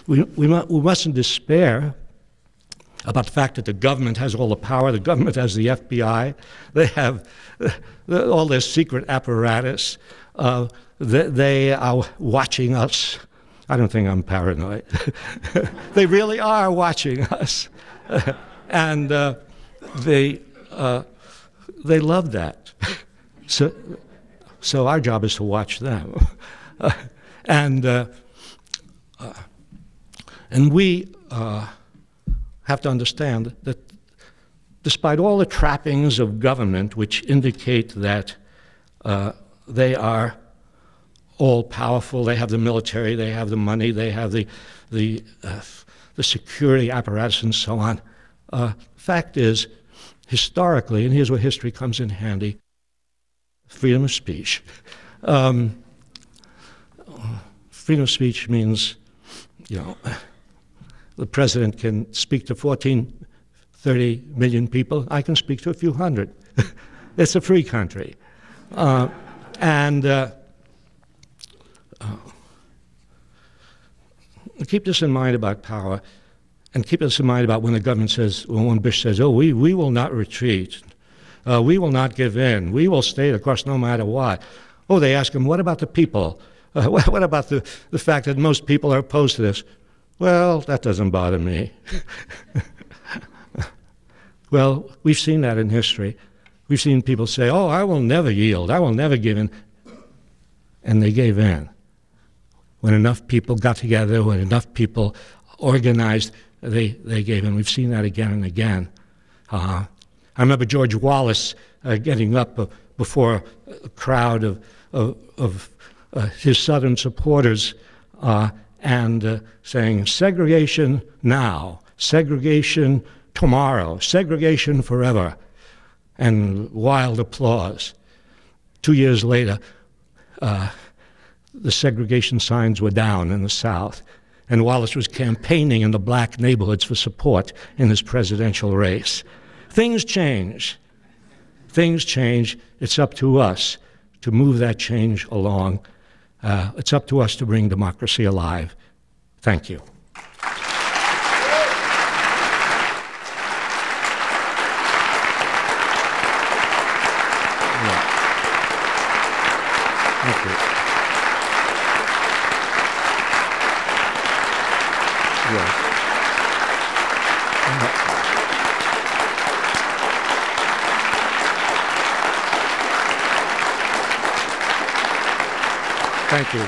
we mustn't despair about the fact that the government has all the power. The government has the FBI. They have all their secret apparatus. They are watching us. I don't think I'm paranoid. They really are watching us. And they love that. So our job is to watch them. And we have to understand that despite all the trappings of government which indicate that they are all powerful, they have the military, they have the money, they have the security apparatus and so on, fact is, historically, and here's where history comes in handy, freedom of speech. Freedom of speech means, the president can speak to 30 million people. I can speak to a few hundred. It's a free country. Keep this in mind about power, and keep this in mind about when the government says, when Bush says, oh, we will not retreat. We will not give in. We will stay the course no matter what. Oh, they ask him, what about the people? What about the fact that most people are opposed to this? Well, that doesn't bother me. Well, we've seen that in history. We've seen people say, oh, I will never yield. I will never give in. And they gave in. When enough people got together, when enough people organized, they gave in. We've seen that again and again. I remember George Wallace getting up before a crowd of his Southern supporters and saying, segregation now, segregation tomorrow, segregation forever, and wild applause. 2 years later, the segregation signs were down in the South, and Wallace was campaigning in the black neighborhoods for support in his presidential race. Things change. Things change. It's up to us to move that change along. It's up to us to bring democracy alive. Thank you. Thank you. Thank you.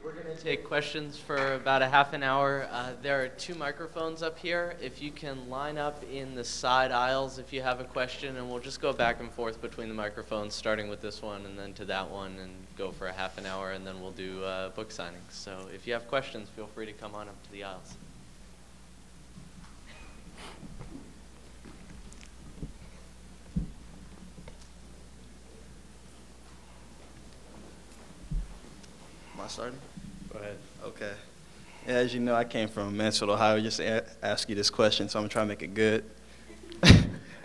We're going to take questions for about a half an hour. There are 2 microphones up here. If you can line up in the side aisles if you have a question, and we'll just go back and forth between the microphones, starting with this one and then to that one, and go for a half an hour, and then we'll do book signings. So if you have questions, feel free to come on up to the aisles. Am I starting? Go ahead. Okay. Yeah, as you know, I came from Mansfield, Ohio, just to ask you this question, so I'm going to try to make it good.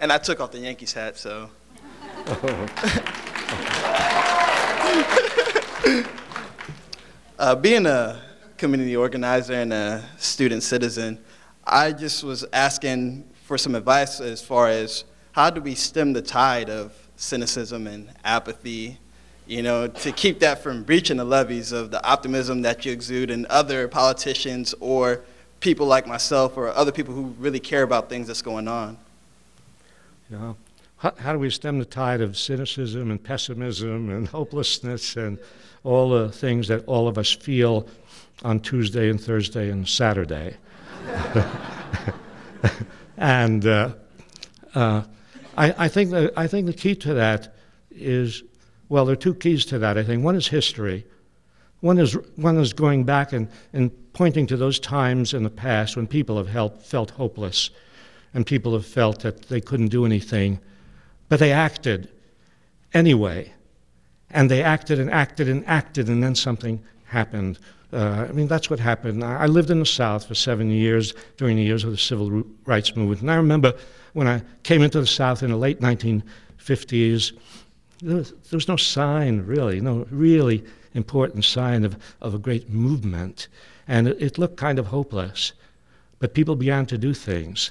And I took off the Yankees hat, so. Being a community organizer and a student citizen, I just was asking for some advice as far as how do we stem the tide of cynicism and apathy, to keep that from breaching the levees of the optimism that you exude in other politicians or people like myself or other people who really care about things that's going on. Yeah. How do we stem the tide of cynicism and pessimism and hopelessness and all the things that all of us feel on Tuesday and Thursday and Saturday? And I think the key to that is, well, there are 2 keys to that, I think. One is history. One is going back and pointing to those times in the past when people have felt hopeless and people have felt that they couldn't do anything, but they acted anyway. And they acted and acted and acted, and then something happened. That's what happened. I lived in the South for 7 years during the years of the Civil Rights Movement, and I remember when I came into the South in the late 1950s, there was no sign, really, no really important sign of a great movement. And it looked kind of hopeless. But people began to do things.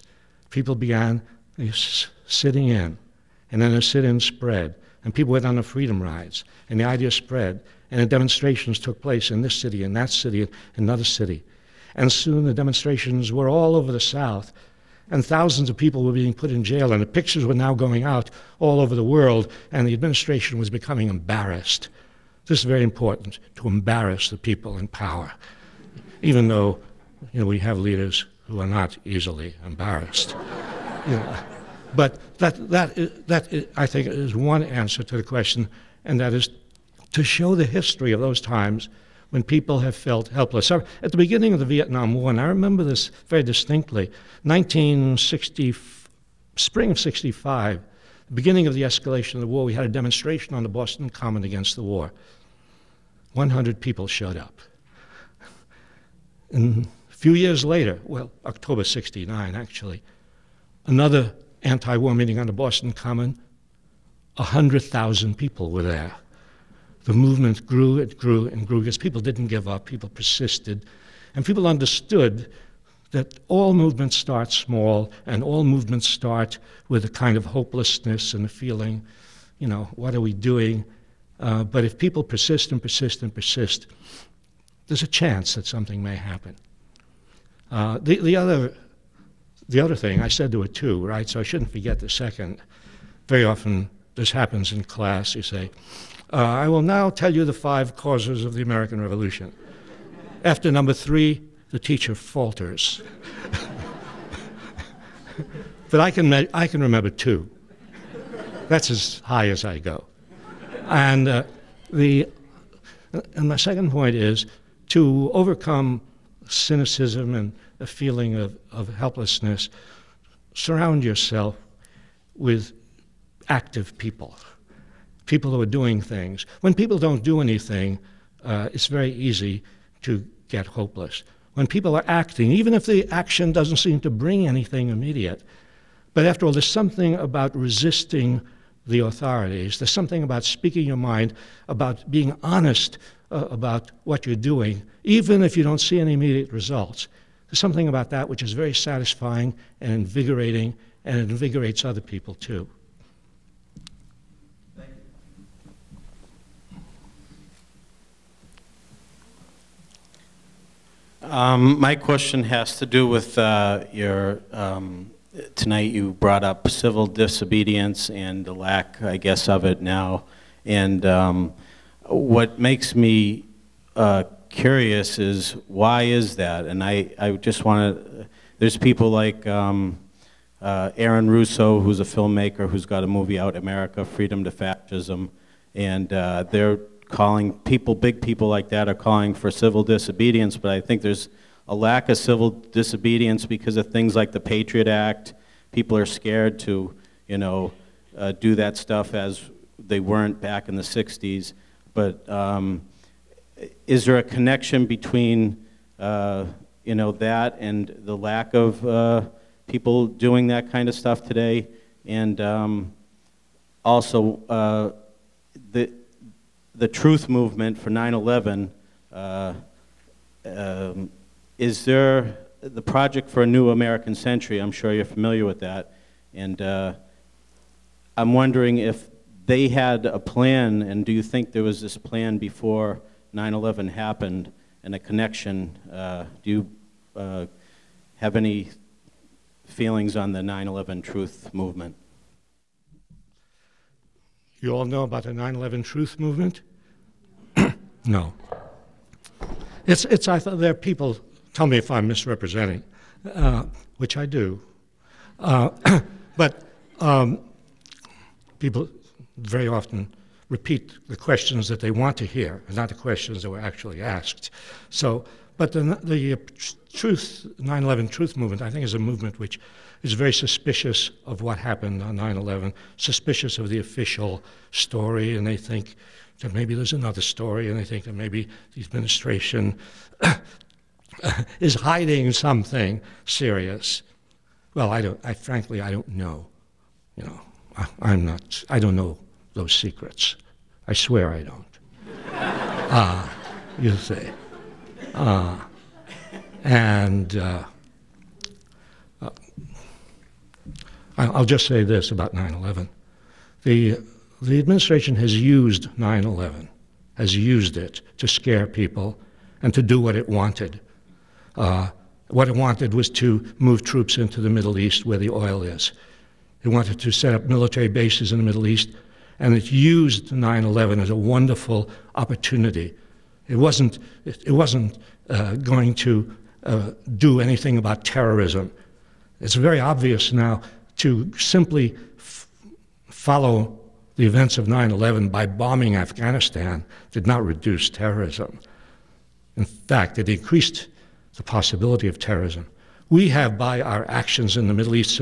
People began sitting in, and then the sit-in spread, and people went on the freedom rides, and the idea spread, and the demonstrations took place in this city, in that city, in another city. And soon the demonstrations were all over the South, and thousands of people were being put in jail, and the pictures were now going out all over the world, and the administration was becoming embarrassed. This is very important, to embarrass the people in power, even though we have leaders who are not easily embarrassed. But that I think is one answer to the question, and that is to show the history of those times when people have felt helpless. So at the beginning of the Vietnam War, and I remember this very distinctly, 1960, spring of 65, the beginning of the escalation of the war, we had a demonstration on the Boston Common against the war. 100 people showed up. And a few years later, well, October 69 actually, another anti-war meeting on the Boston Common, 100,000 people were there. The movement grew, it grew and grew because people didn't give up, people persisted, and people understood that all movements start small and all movements start with a kind of hopelessness and a feeling, what are we doing? But if people persist and persist and persist, there's a chance that something may happen. The other thing, I said there were two, right? So I shouldn't forget the second. Very often this happens in class. You say, I will now tell you the 5 causes of the American Revolution. After number 3, the teacher falters. But I can remember 2. That's as high as I go. And my second point is to overcome cynicism and a feeling of helplessness, surround yourself with active people, people who are doing things. When people don't do anything, it's very easy to get hopeless. When people are acting, even if the action doesn't seem to bring anything immediate, but after all, there's something about resisting the authorities. There's something about speaking your mind, about being honest about what you're doing, even if you don't see any immediate results. There's something about that which is very satisfying and invigorating, and it invigorates other people too. Thank you. My question has to do with your tonight you brought up civil disobedience and the lack, I guess, of it now. And what makes me curious is why is that? And I just want to, there's people like Aaron Russo, who's a filmmaker who's got a movie out, America, Freedom to Fascism, and they're calling people, big people like that are calling for civil disobedience, but I think there's a lack of civil disobedience because of things like the Patriot Act. People are scared to, do that stuff as they weren't back in the 60s. But is there a connection between, that and the lack of people doing that kind of stuff today? And also, the truth movement for 9/11, is there the Project for a New American Century? I'm sure you're familiar with that. And I'm wondering if they had a plan, and do you think there was this plan before 9/11 happened and a connection? Do you have any feelings on the 9/11 truth movement? You all know about the 9/11 truth movement? No. I thought there are people, tell me if I'm misrepresenting, which I do. But people very often repeat the questions that they want to hear, and not the questions that were actually asked. So, but the truth, 9/11 truth movement, I think is a movement which is very suspicious of what happened on 9/11, suspicious of the official story, and they think that maybe there's another story, and they think that maybe the administration is hiding something serious. Well, frankly, I don't know. You know, I don't know those secrets. I swear I don't. You see. I'll just say this about 9/11. The administration has used 9/11, has used it to scare people and to do what it wanted. What it wanted was to move troops into the Middle East where the oil is. It wanted to set up military bases in the Middle East, and it used 9/11 as a wonderful opportunity. It wasn't going to do anything about terrorism. It's very obvious now to simply follow the events of 9/11 by bombing Afghanistan did not reduce terrorism. In fact, it increased the possibility of terrorism. We have, by our actions in the Middle East,